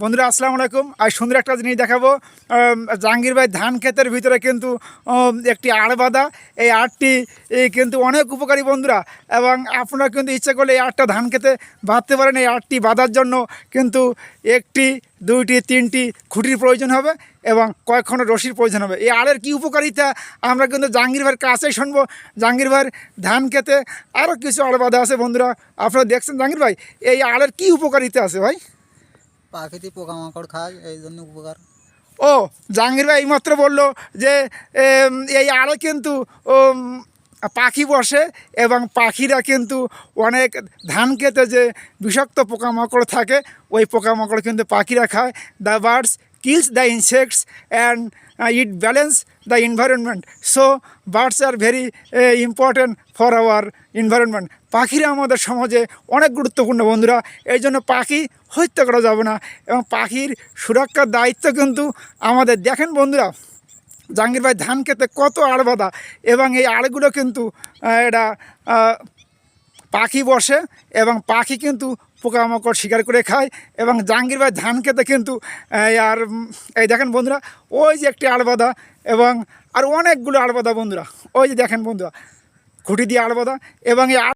বন্ধুরা আসসালামু আলাইকুম। আজ সুন্দর একটা জিনিস দেখাবো। জাহাঙ্গীর ভাই ধান ক্ষেতের ভিতরে কিন্তু একটি আড় বাঁধা। এই আড়টি কিন্তু অনেক উপকারী বন্ধুরা, এবং আপনারা কিন্তু ইচ্ছা করলে এই আড়টা ধান খেতে বাঁধতে পারেন। এই আড়টি বাঁধার জন্য কিন্তু একটি, দুইটি, তিনটি খুঁটির প্রয়োজন হবে এবং কয়েকখণ্ড রশির প্রয়োজন হবে। এই আড়ের কী উপকারিতা আমরা কিন্তু জাহাঙ্গীর ভাইয়ের কাছেই শুনবো। জাহাঙ্গীর ভাইয়ের ধান খেতে আরও কিছু আড় বাঁধা আছে বন্ধুরা, আপনারা দেখছেন। জাহাঙ্গীর ভাই, এই আড়ের কী উপকারিতা আছে ভাই? প্রাকৃতিক পোকামাকড় খায়, এই জন্য উপকার। ও, জাহাঙ্গীর ভাই এইমাত্র বললো যে এই আড়ে কিন্তু পাখি বসে এবং পাখিরা কিন্তু অনেক ধান খেতে যে বিষাক্ত পোকামাকড় থাকে, ওই পোকামাকড় কিন্তু পাখিরা খায়। The birds kills the insects and it balance the environment. So birds are very important for our environment. পাখিরা আমাদের সমাজে অনেক গুরুত্বপূর্ণ বন্ধুরা, এই জন্য পাখি হত্যা করা যাবে না এবং পাখির সুরক্ষার দায়িত্ব কিন্তু আমাদের। দেখেন বন্ধুরা, জাহাঙ্গীর ভাই ধান খেতে কত আড় বাঁধা, এবং এই আড়গুলো কিন্তু এটা পাখি বসে এবং পাখি কিন্তু পোকামাকড় শিকার করে খায়। এবং জাহাঙ্গীর ভাই ধান খেতে কিন্তু আর এই দেখেন বন্ধুরা, ওই যে একটি আড় বাঁধা এবং আর অনেকগুলো আড় বাঁধা বন্ধুরা, ওই যে দেখেন বন্ধুরা, খুঁটি দিয়ে আড় বাঁধা। এবং এই